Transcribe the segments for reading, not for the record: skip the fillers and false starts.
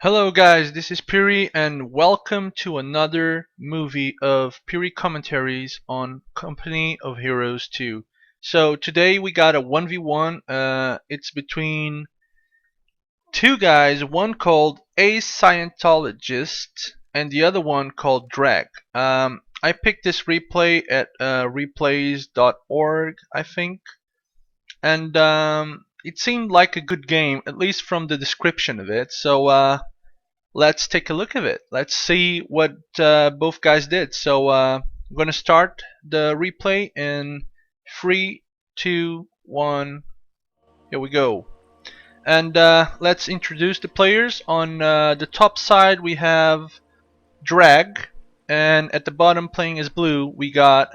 Hello guys, this is Piri and welcome to another movie of Piri Commentaries on Company of Heroes 2. So today we got a 1v1. It's between two guys, one called aScientologist and the other one called Drag. I picked this replay at replays.org, I think, and it seemed like a good game, at least from the description of it. So let's take a look at it. Let's see what both guys did. So I'm going to start the replay in 3, 2, 1. Here we go. And let's introduce the players. On the top side we have Drag, and at the bottom playing as blue we got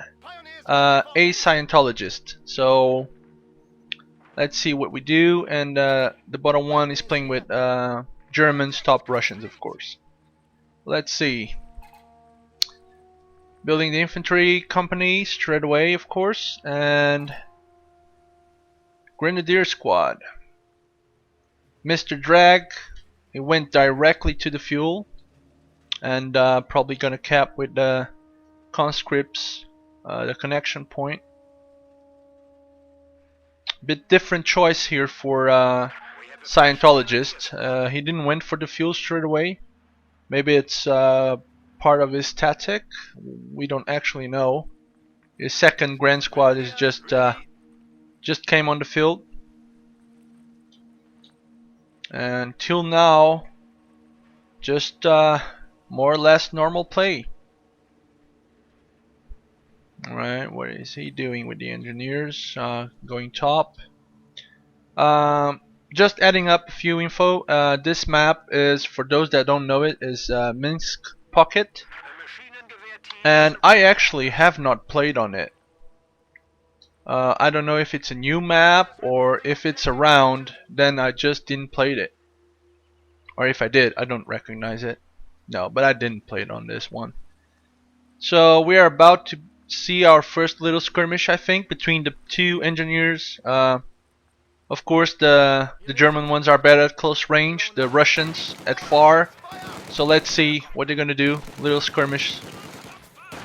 aScientologist. So let's see what we do. And the bottom one is playing with Germans, top Russians, of course. Let's see. Building the infantry company straight away, of course, and Grenadier squad. Mr. Drag, he went directly to the fuel, and probably gonna cap with the conscripts, the connection point. Bit different choice here for Scientologist. He didn't went for the fuel straight away. Maybe it's part of his tactic. We don't actually know. His second Grand Squad is just came on the field, and till now, just more or less normal play. All right, what is he doing with the engineers? Going top. Just adding up a few info. This map is, for those that don't know it, is Minsk Pocket, and I actually have not played on it. I don't know if it's a new map or if it's around, then I just didn't play it. Or if I did, I don't recognize it. No, but I didn't play it on this one. So we are about to see our first little skirmish, I think, between the two engineers. Of course, the German ones are better at close range, the Russians at far. So let's see what they're gonna do. Little skirmish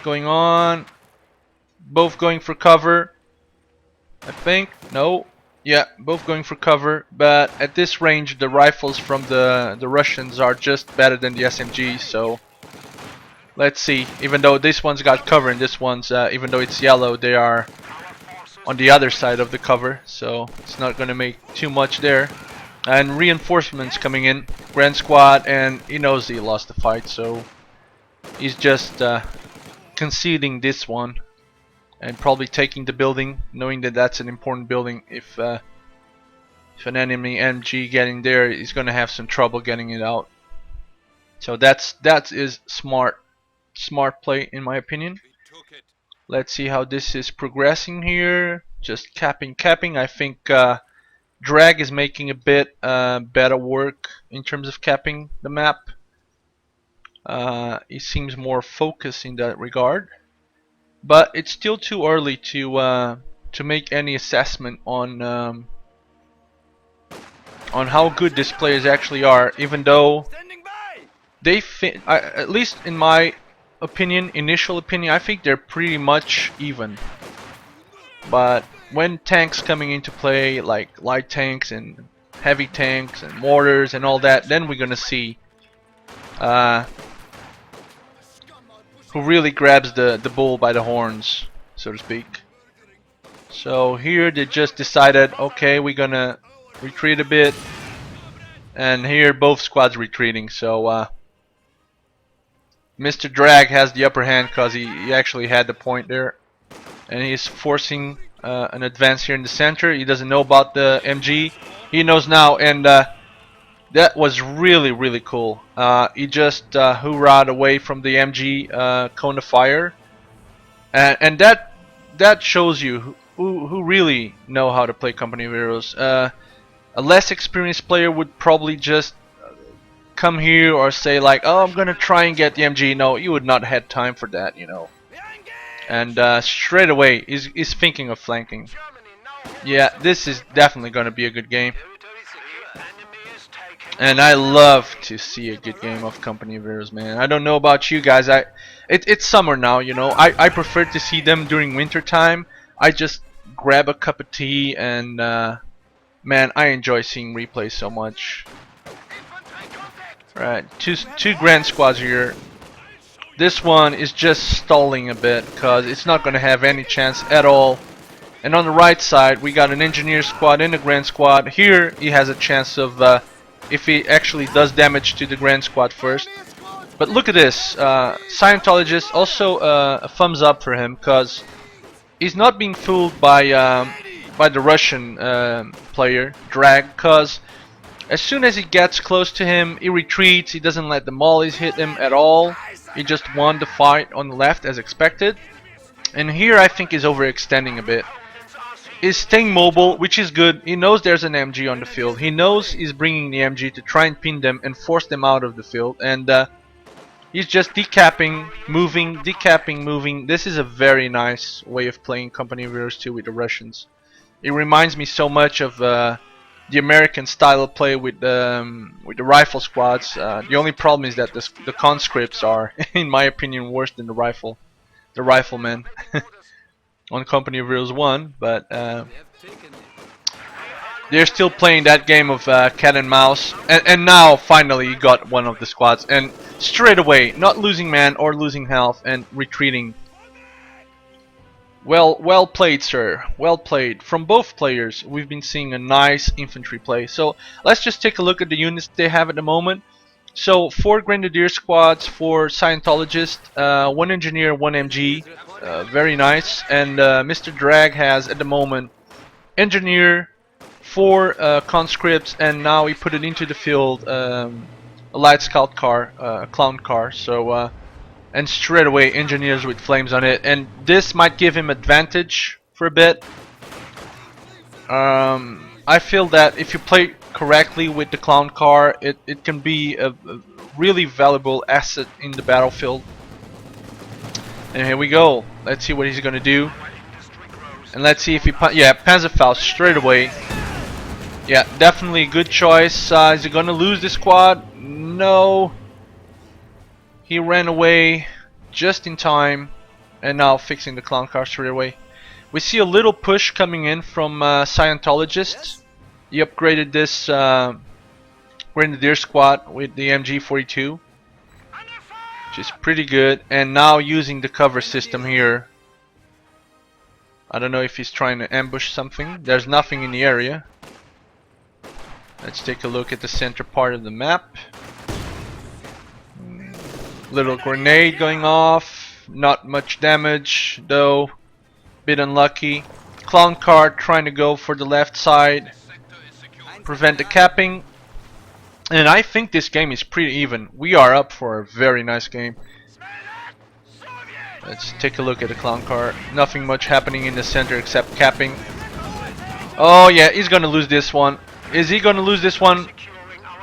going on. Both going for cover, I think. No. Yeah, both going for cover, but at this range the rifles from the Russians are just better than the SMGs, so let's see. Even though this one's got cover and this one's, even though it's yellow, they are on the other side of the cover, so it's not gonna make too much there. And reinforcements coming in, Grand Squad, and he knows he lost the fight, so he's just conceding this one and probably taking the building, knowing that that's an important building. If an enemy MG getting there, he's gonna have some trouble getting it out. So that is smart play in my opinion. Let's see how this is progressing here. Just capping. I think Drag is making a bit better work in terms of capping the map. He seems more focused in that regard. But it's still too early to make any assessment on how good these players actually are. Even though they at least in my opinion, initial opinion, I think they're pretty much even. But when tanks coming into play, like light tanks and heavy tanks and mortars and all that, then we're gonna see who really grabs the bull by the horns, so to speak. So here they just decided, okay, we're gonna retreat a bit, and here both squads retreating. So Mr. Drag has the upper hand because he actually had the point there, and he's forcing an advance here in the center. He doesn't know about the MG. He knows now, and that was really cool. He just hoorah'd away from the MG cone of fire, and that shows you who really know how to play Company of Heroes. A less experienced player would probably just come here or say like, oh, I'm gonna try and get the MG. No, you would not have time for that, you know. And straight away he's thinking of flanking. Yeah, this is definitely gonna be a good game. And I love to see a good game of Company of Heroes, man. I don't know about you guys. It's summer now, you know. I prefer to see them during winter time. I just grab a cup of tea and man, I enjoy seeing replays so much. Right, two grand squads here. This one is just stalling a bit because it's not going to have any chance at all. And on the right side, we got an engineer squad and a grand squad. Here, he has a chance of if he actually does damage to the grand squad first. But look at this, Scientologist, also a thumbs up for him because he's not being fooled by the Russian player Drag, because as soon as he gets close to him, he retreats. He doesn't let the mollies hit him at all. He just won the fight on the left as expected. And here I think he's overextending a bit. He's staying mobile, which is good. He knows there's an MG on the field. He knows he's bringing the MG to try and pin them and force them out of the field. And he's just decapping, moving. This is a very nice way of playing Company of Heroes 2 with the Russians. It reminds me so much of the American style of play with the rifle squads. The only problem is that the conscripts are, in my opinion, worse than the riflemen on Company of Heroes 1. But they're still playing that game of cat and mouse. And now finally you got one of the squads, and straight away, not losing man or losing health and retreating. Well played, sir. Well played. From both players, we've been seeing a nice infantry play. So let's just take a look at the units they have at the moment. So 4 Grenadier squads, 4 Scientologists, 1 Engineer, 1 MG. Very nice. And Mr. Drag has at the moment Engineer, 4 conscripts, and now he put it into the field, a light scout car, a clown car. So and straight away engineers with flames on it, and this might give him advantage for a bit. I feel that if you play correctly with the clown car, it can be a really valuable asset in the battlefield. And here we go. Let's see what he's gonna do, and let's see if he Panzerfaust straight away. Yeah, definitely a good choice. Is he gonna lose the squad? No. He ran away just in time, and now fixing the clown car straight away. We see a little push coming in from Scientologist. He upgraded this Grenadier squad with the MG42, which is pretty good, and now using the cover system here. I don't know if he's trying to ambush something. There's nothing in the area. Let's take a look at the center part of the map. Little grenade going off, not much damage though, bit unlucky. Clown car trying to go for the left side, prevent the capping, and I think this game is pretty even. We are up for a very nice game. Let's take a look at the clown car. Nothing much happening in the center except capping. Oh yeah, he's gonna lose this one. Is he gonna lose this one?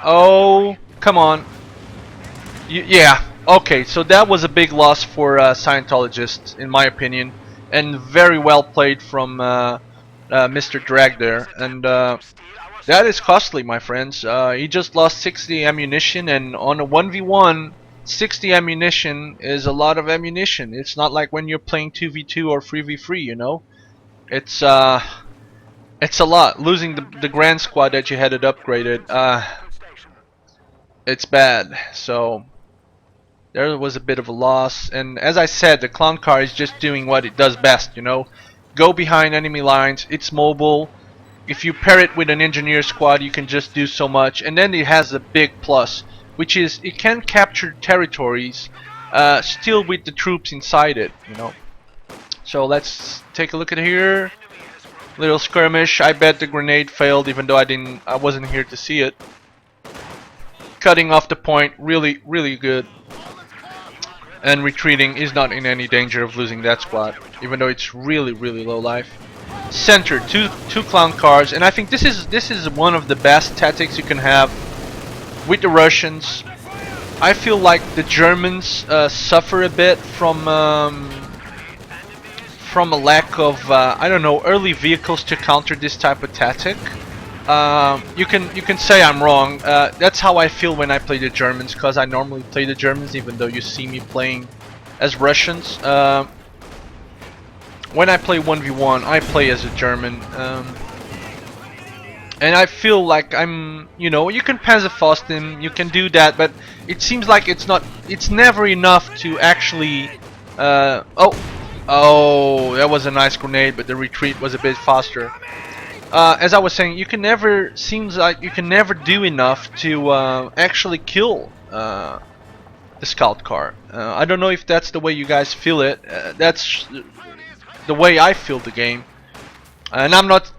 Oh, come on. Yeah. Okay, so that was a big loss for Scientologist, in my opinion, and very well played from Mr. Drag there. And that is costly, my friends. He just lost 60 ammunition, and on a 1v1, 60 ammunition is a lot of ammunition. It's not like when you're playing 2v2 or 3v3, you know. It's a lot. Losing the Grand Squad that you had it upgraded, it's bad. So there was a bit of a loss, and as I said, the clown car is just doing what it does best, you know. Go behind enemy lines, it's mobile. If you pair it with an engineer squad, you can just do so much, and then it has a big plus, which is it can capture territories still with the troops inside it, you know. So let's take a look at here. Little skirmish. I bet the grenade failed, even though I wasn't here to see it. Cutting off the point, really good. And retreating is not in any danger of losing that squad, even though it's really low life. Center, two clown cars, and I think this is one of the best tactics you can have with the Russians. I feel like the Germans suffer a bit from a lack of I don't know, early vehicles to counter this type of tactic. you can say I'm wrong. That's how I feel when I play the Germans, because I normally play the Germans, even though you see me playing as Russians. When I play 1v1, I play as a German, and I feel like I'm, you know, you can Panzerfaust him, you can do that, but it seems like it's never enough to actually. Oh, that was a nice grenade, but the retreat was a bit faster. As I was saying, seems like you can never do enough to actually kill the scout car. I don't know if that's the way you guys feel it. That's the way I feel the game, and I'm not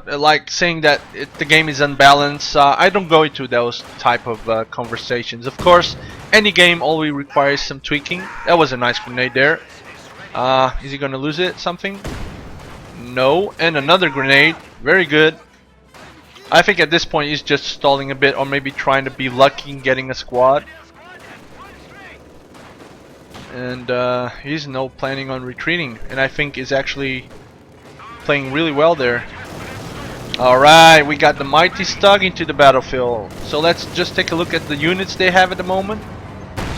like saying that the game is unbalanced. I don't go into those type of conversations. Of course, any game always requires some tweaking. That was a nice grenade there. Is he gonna lose it? Something? No, and another grenade. Very good. I think at this point he's just stalling a bit, or maybe trying to be lucky in getting a squad. And he's no planning on retreating, and I think is actually playing really well there. Alright, we got the mighty Stug into the battlefield. So let's just take a look at the units they have at the moment.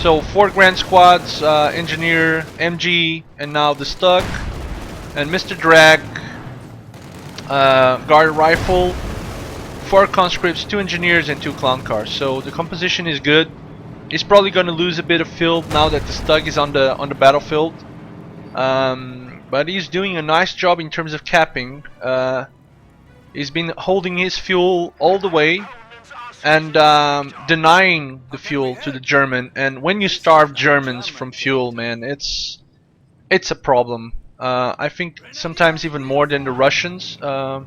So 4 Grand Squads, Engineer, MG, and now the Stug, and Mr. Drag, Guard Rifle, 4 Conscripts, 2 Engineers, and 2 Clown Cars. So the composition is good. He's probably going to lose a bit of field now that the Stug is on the battlefield, but he's doing a nice job in terms of capping. He's been holding his fuel all the way and denying the fuel to the German. And when you starve Germans from fuel, man, it's a problem. I think sometimes even more than the Russians. And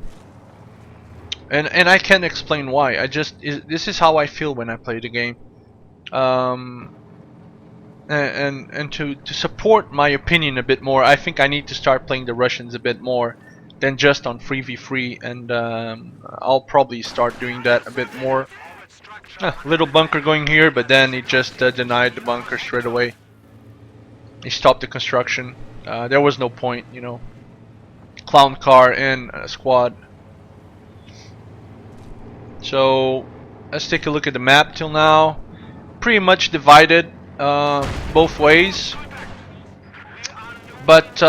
I can't explain why. This is how I feel when I play the game. And to support my opinion a bit more, I think I need to start playing the Russians a bit more than just on 3v3, and I'll probably start doing that a bit more. Little bunker going here, but then he just denied the bunker straight away. He stopped the construction. There was no point, you know. Clown car and a squad. So let's take a look at the map till now. Pretty much divided both ways, but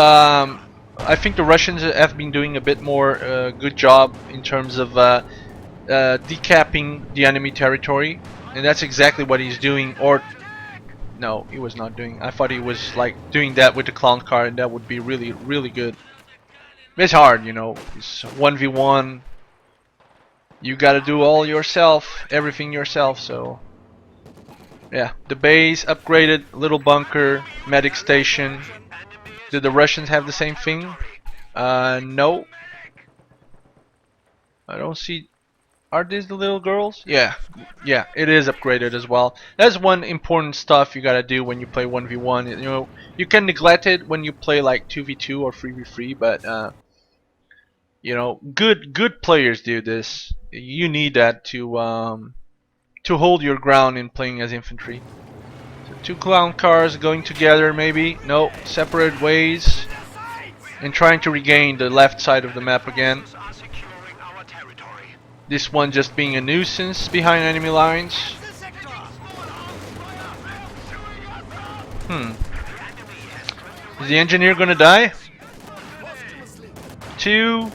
I think the Russians have been doing a bit more good job in terms of decapping the enemy territory, and that's exactly what he's doing. Or no, he was not doing. I thought he was like doing that with the clown car, and that would be really, really good. It's hard, you know. It's 1v1. You gotta do all yourself, everything yourself. So yeah, the base upgraded, little bunker, medic station. Did the Russians have the same thing? No. I don't see. Are these the little girls? Yeah, it is upgraded as well. That's one important stuff you gotta do when you play 1v1. You know, you can neglect it when you play like 2v2 or 3v3, but you know, good players do this. You need that to hold your ground in playing as infantry. So 2 clown cars going together, maybe. No, separate ways, and trying to regain the left side of the map again. This one just being a nuisance behind enemy lines. Is the engineer gonna die? 2.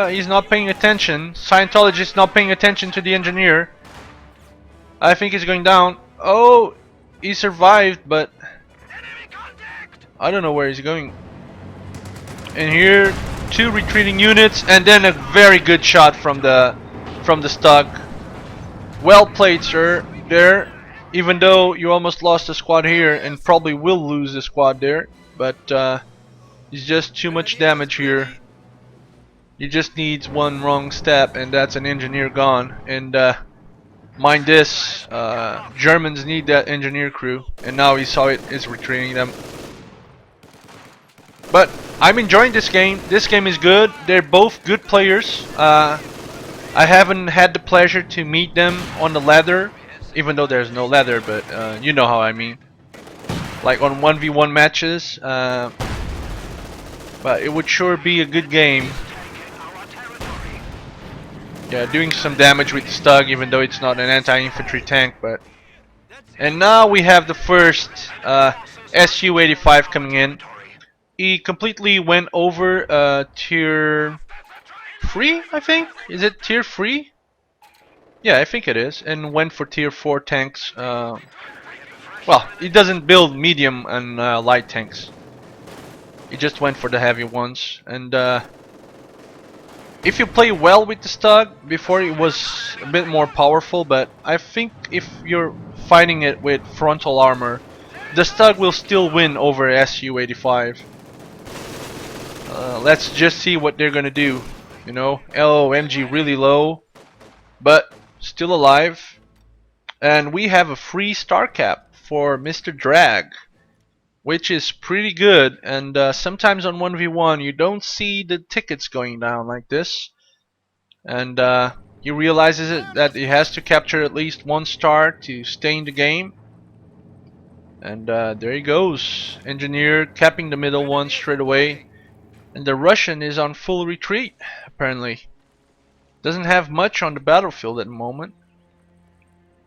He's not paying attention. Scientologist not paying attention to the engineer. I think he's going down. Oh, he survived, but I don't know where he's going. And here, 2 retreating units, and then a very good shot from the Stug. Well played, sir. There, even though you almost lost a squad here, and probably will lose the squad there, but it's just too much damage here. You just needs one wrong step, and that's an engineer gone. And mind this, Germans need that engineer crew, and now he saw it is retreating them. But I'm enjoying this game. This game is good. They're both good players. I haven't had the pleasure to meet them on the ladder, even though there's no ladder, but you know how I mean. Like on 1v1 matches. But it would sure be a good game Yeah, doing some damage with the Stug, even though it's not an anti-infantry tank. But and now we have the first Su-85 coming in. He completely went over tier 3, I think. Is it tier 3? Yeah, I think it is, and went for tier 4 tanks. Well, he doesn't build medium and light tanks. He just went for the heavy ones. And if you play well with the Stug, before it was a bit more powerful, but I think if you're fighting it with frontal armor, the Stug will still win over Su-85. Let's just see what they're gonna do. You know, LOMG really low, but still alive. And we have a free star cap for Mr. Drag, which is pretty good. And sometimes on 1v1 you don't see the tickets going down like this. And he realizes that he has to capture at least 1 star to stay in the game. And there he goes. Engineer capping the middle one straight away. And the Russian is on full retreat, apparently. Doesn't have much on the battlefield at the moment.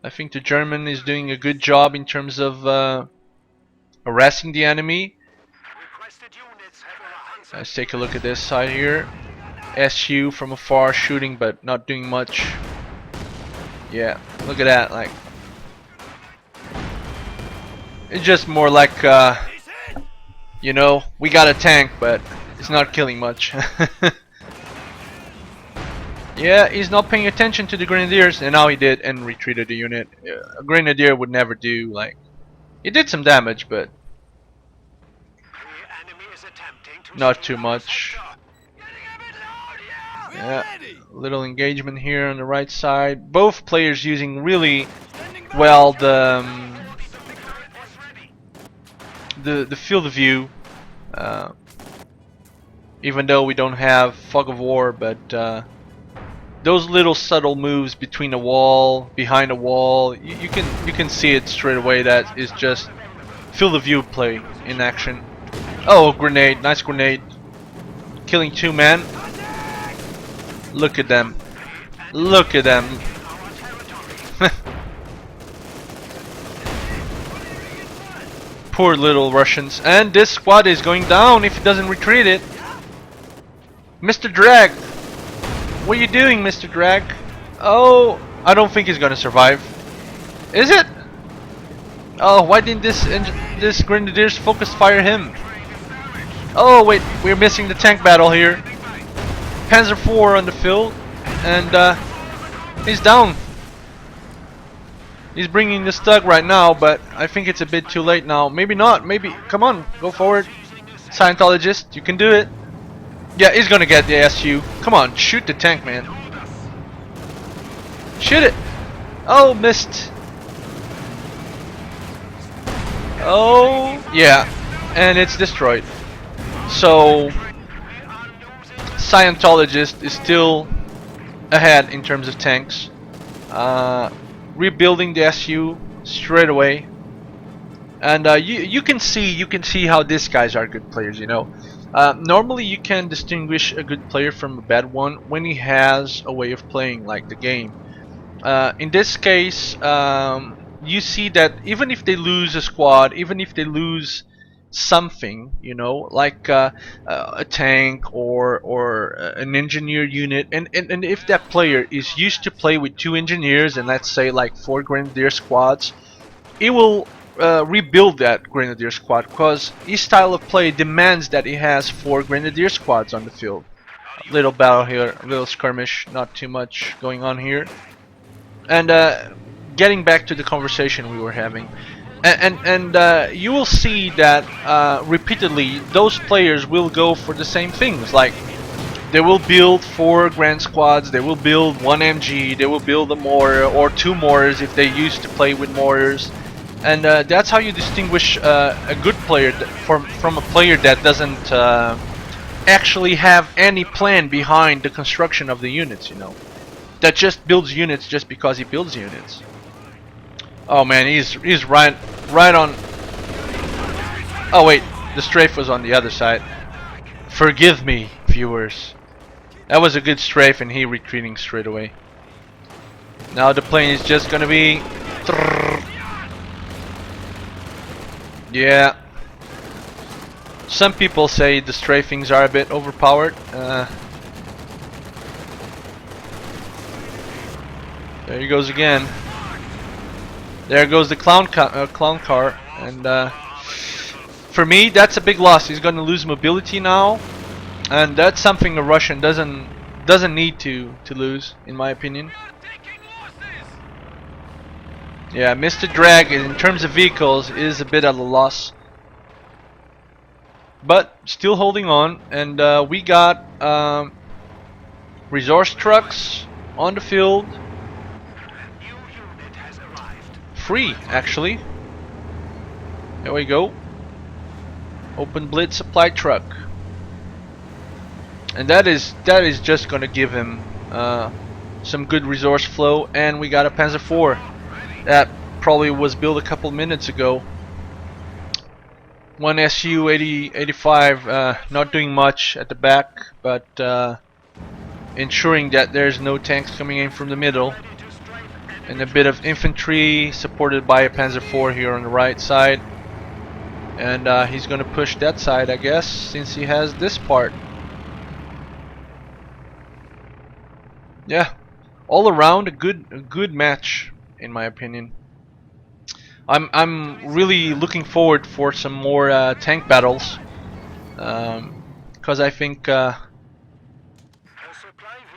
I think the German is doing a good job in terms of harassing the enemy. Let's take a look at this side here. SU from afar shooting, but not doing much. Yeah, look at that. Like, it's just more like, you know, we got a tank, but it's not killing much. Yeah, he's not paying attention to the grenadiers, and now he did and retreated the unit. A grenadier would never do. Like, he did some damage, but not too much. Yeah, little engagement here on the right side. Both players using really well the field of view. Even though we don't have fog of war, but those little subtle moves between a wall, behind a wall, you can see it straight away. That is just field of view play in action. Oh, grenade! Nice grenade, killing 2 men. Look at them! Look at them! Poor little Russians. And this squad is going down if he doesn't retreat it. Mr. Drag! What are you doing, Mr. Drag? Oh, I don't think he's gonna survive. Is it? Oh, why didn't this Grenadiers focus fire him? Oh wait, we're missing the tank battle here. Panzer IV on the field, and he's down. He's bringing the Stug right now, but I think it's a bit too late now. Maybe not. Maybe. Come on, go forward, Scientologist. You can do it. Yeah, he's gonna get the SU. Come on, shoot the tank, man. Shoot it. Oh, missed. Oh, yeah, and it's destroyed. So Scientologist is still ahead in terms of tanks. Rebuilding the SU straight away, and you can see how these guys are good players. You know, normally you can distinguish a good player from a bad one when he has a way of playing like the game. In this case, you see that even if they lose a squad, even if they lose something, you know, like a tank or an engineer unit, and if that player is used to play with 2 engineers and let's say like 4 grenadier squads, he will rebuild that grenadier squad because his style of play demands that he has 4 grenadier squads on the field. Little battle here, a little skirmish, not too much going on here. And getting back to the conversation we were having, and you will see that repeatedly those players will go for the same things. Like, they will build 4 grand squads, they will build 1 MG, they will build a mortar or 2 mortars if they used to play with mortars. And that's how you distinguish a good player from a player that doesn't actually have any plan behind the construction of the units, you know, that just builds units just because he builds units. Oh man, he's right on. Oh wait, the strafe was on the other side. Forgive me, viewers. That was a good strafe, and he retreating straight away. Now the plane is just gonna be... Yeah. Some people say the strafings are a bit overpowered. There he goes again. There goes the clown car, and for me that's a big loss. He's gonna lose mobility now, and that's something a Russian doesn't need to lose, in my opinion. Yeah, Mr. Drag in terms of vehicles is a bit of a loss, but still holding on. And we got resource trucks on the field, free actually. There we go. Open blitz supply truck, and that is just gonna give him some good resource flow. And we got a Panzer IV that probably was built a couple minutes ago. One Su-85 not doing much at the back, but ensuring that there's no tanks coming in from the middle, and a bit of infantry supported by a Panzer IV here on the right side. And he's gonna push that side, I guess, since he has this part. Yeah, all around a good match, in my opinion. I'm really looking forward for some more tank battles, because I think they're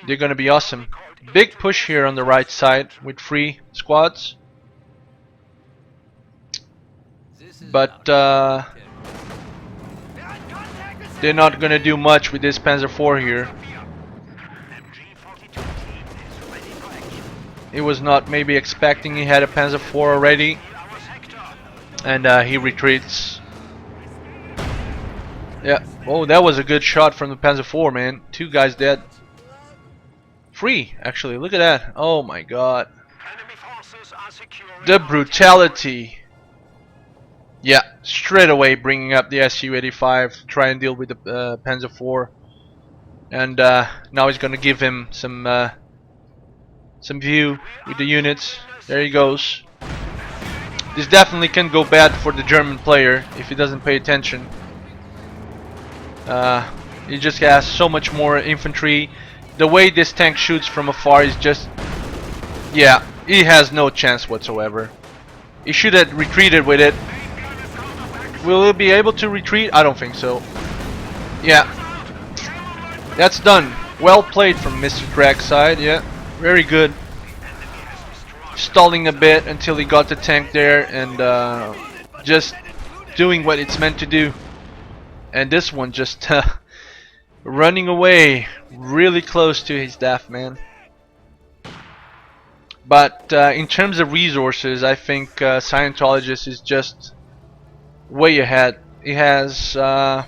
gonna be awesome. Big push here on the right side with 3 squads, but they're not gonna do much with this Panzer IV here. He was not maybe expecting he had a Panzer IV already, and he retreats. Yeah. Oh, that was a good shot from the Panzer IV, man. 2 guys dead. 3 actually. Look at that. Oh my God. The brutality. Yeah, straight away bringing up the Su-85 to try and deal with the Panzer IV, and now he's gonna give him some view with the units. There he goes. This definitely can go bad for the German player if he doesn't pay attention. He just has so much more infantry. The way this tank shoots from afar is just... yeah, he has no chance whatsoever. He should have retreated with it. Will he be able to retreat? I don't think so. Yeah. That's done. Well played from Mr. Drag's side, yeah. Very good. Stalling a bit until he got the tank there, and just doing what it's meant to do. And this one just running away really close to his death, man. But in terms of resources, I think Scientologist is just way ahead. He has oh,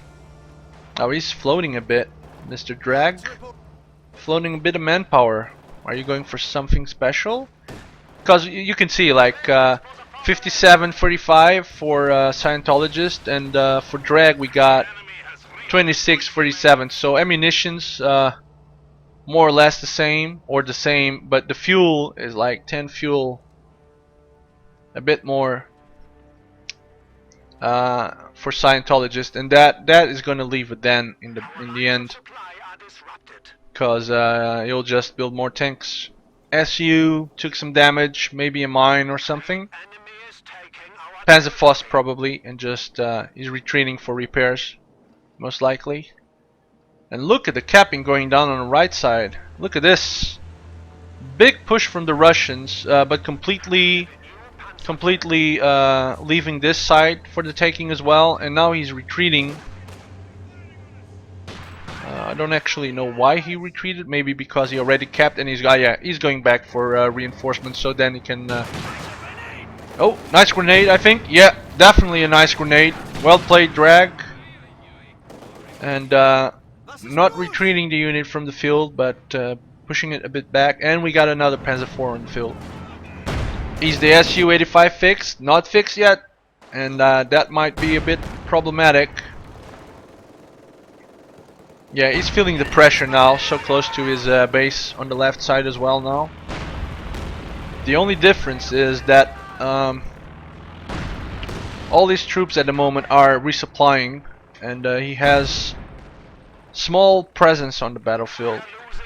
he's floating a bit, Mr. Drag. Floating a bit of manpower. Are you going for something special? Because you can see like 57-45 for Scientologist, and for Drag we got 26-47. So ammunitions more or less the same, but the fuel is like 10 fuel, a bit more for Scientologist, and that is going to leave it then in the end, because you'll just build more tanks. SU took some damage, maybe a mine or something. Panzerfaust probably, and just is retreating for repairs, most likely. And look at the capping going down on the right side. Look at this. Big push from the Russians, but completely leaving this side for the taking as well. And now he's retreating. I don't actually know why he retreated. Maybe because he already capped, and he's going back for reinforcements, so then he can... Oh, nice grenade, I think. Yeah, definitely a nice grenade. Well played, Drag. And not retreating the unit from the field, but pushing it a bit back. And we got another Panzer IV on the field. Is the Su-85 fixed? Not fixed yet, and that might be a bit problematic. Yeah, he's feeling the pressure now, so close to his base on the left side as well now. The only difference is that all these troops at the moment are resupplying, and he has small presence on the battlefield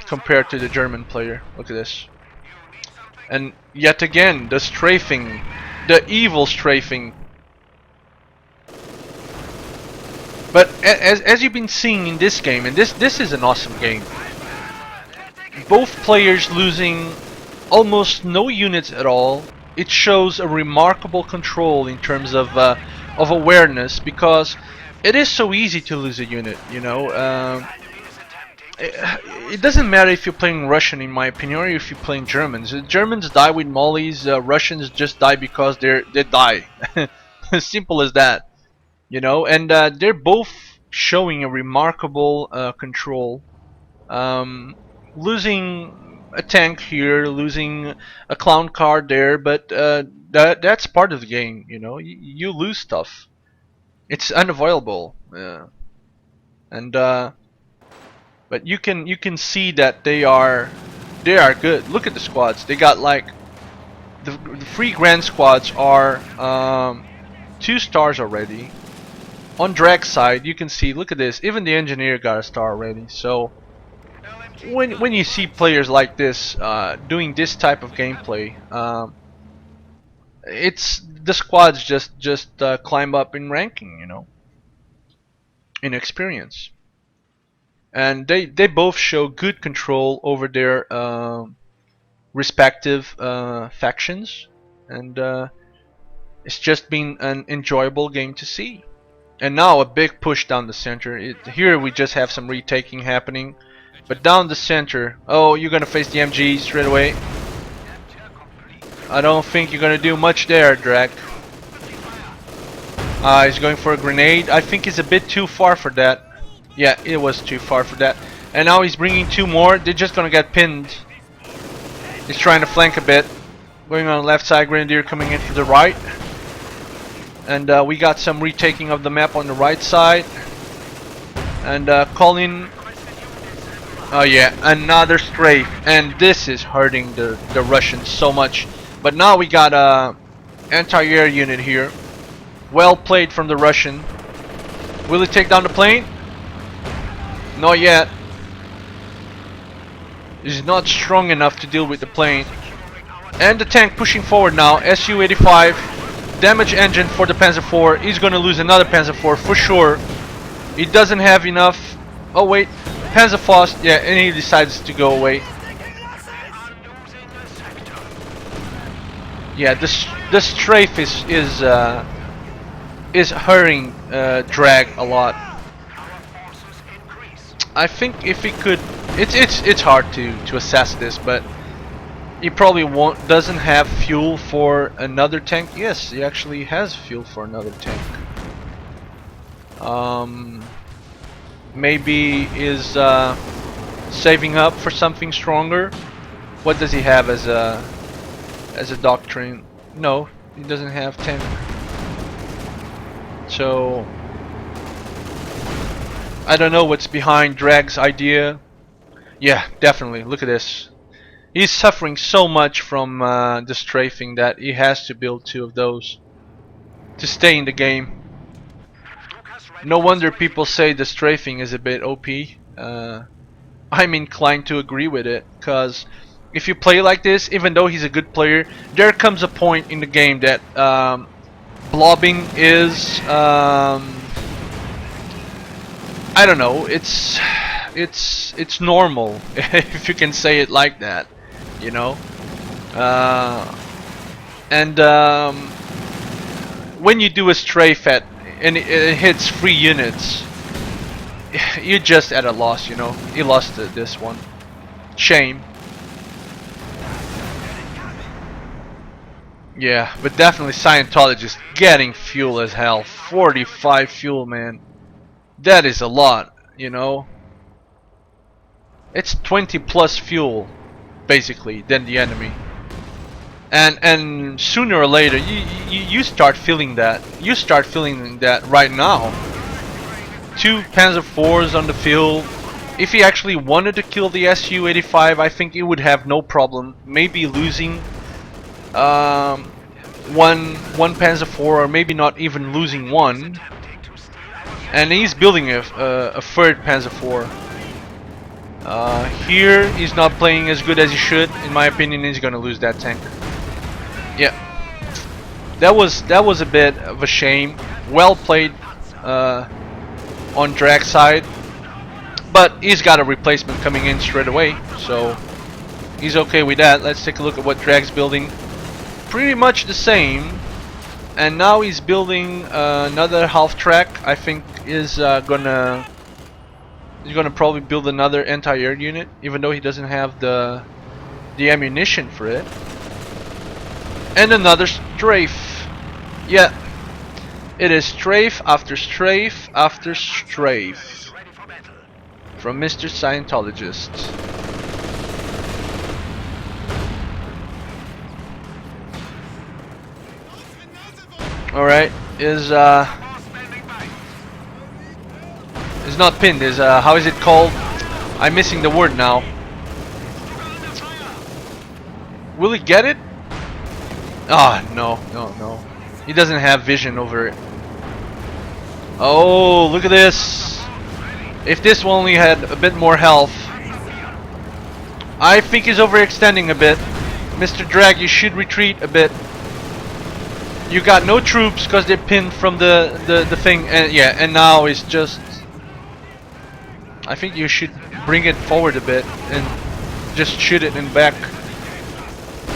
compared to the German player. Look at this. And yet again, the strafing, the evil strafing. But as you've been seeing in this game, and this is an awesome game, both players losing almost no units at all. It shows a remarkable control in terms of awareness, because it is so easy to lose a unit, you know. It doesn't matter if you're playing Russian, in my opinion, or if you're playing Germans. Germans die with mollies, Russians just die because they die. As simple as that. You know, and they're both showing a remarkable control. Losing a tank here, losing a clown card there, but that's part of the game. You know, you lose stuff. It's unavoidable, and but you can see that they are good. Look at the squads. They got like the free grand squads are 2 stars already. On drag side, you can see, look at this, even the engineer got a star already. So when you see players like this doing this type of gameplay, it's the squads just climb up in ranking, you know, in experience, and they both show good control over their respective factions, and it's just been an enjoyable game to see. And now a big push down the center. Here we just have some retaking happening. But down the center, oh, you're gonna face the MG straight away. I don't think you're gonna do much there, Drek. He's going for a grenade. I think he's a bit too far for that. Yeah, it was too far for that. And now he's bringing 2 more. They're just gonna get pinned. He's trying to flank a bit. Going on the left side, Grenadier coming in from the right. And we got some retaking of the map on the right side. And calling... Oh yeah, another strafe. And this is hurting the Russians so much. But now we got a anti-air unit here. Well played from the Russian. Will it take down the plane? Not yet. He's not strong enough to deal with the plane. And the tank pushing forward now. Su-85. Damage engine for the Panzer IV. He's gonna lose another Panzer IV for sure. He doesn't have enough. Oh wait, Panzer Faust. Yeah, and he decides to go away. Yeah, the strafe is hurting drag a lot. I think if he could, it's hard to assess this, but he probably doesn't have fuel for another tank. Yes, he actually has fuel for another tank. Maybe is saving up for something stronger. What does he have as a doctrine? No, he doesn't have tank. So I don't know what's behind Drag's idea. Yeah, definitely. Look at this. He's suffering so much from the strafing that he has to build 2 of those to stay in the game. No wonder people say the strafing is a bit OP. I'm inclined to agree with it, because if you play like this, even though he's a good player, there comes a point in the game that blobbing is I don't know, it's normal, if you can say it like that, you know. When you do a strafe and it hits 3 units, you're just at a loss, you know. You lost this one. Shame. Yeah, but definitely aScientologist getting fuel as hell. 45 fuel, man. That is a lot, you know. It's 20 plus fuel, basically, than the enemy. And sooner or later, you start feeling that. You start feeling that right now. 2 Panzer IVs on the field, If he actually wanted to kill the Su-85, I think he would have no problem. Maybe losing one Panzer IV, or maybe not even losing one. And he's building a third Panzer IV. Here he's not playing as good as he should. In my opinion, he's gonna lose that tank. Yeah, that was a bit of a shame. Well played on Drag's side, but he's got a replacement coming in straight away, so he's okay with that. Let's take a look at what Drag's building. Pretty much the same, and now he's building another half track. I think he's gonna probably build another anti-air unit, even though he doesn't have the ammunition for it. And another strafe. Yeah, it is strafe after strafe after strafe from Mr. Scientologist. Alright, is not pinned, is how is it called? I'm missing the word now. Will he get it? Ah, no. He doesn't have vision over it. Oh, look at this. If this only had a bit more health. I think he's overextending a bit. Mr. Drag, you should retreat a bit. You got no troops because they're pinned from the thing, and yeah, and now it's just, I think you should bring it forward a bit and just shoot it in back.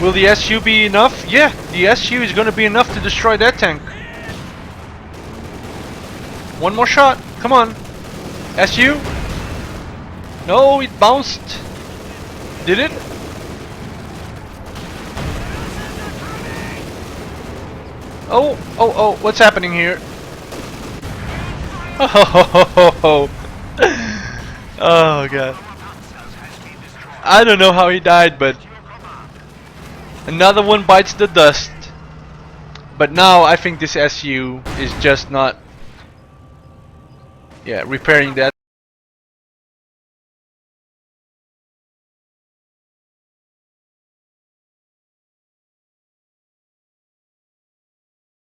Will the SU be enough? Yeah, the SU is gonna be enough to destroy that tank. One more shot, come on. SU? No, it bounced. Did it? Oh, what's happening here? Oh, oh god. I don't know how he died, but another one bites the dust. But now I think this SU is just not, yeah, repairing that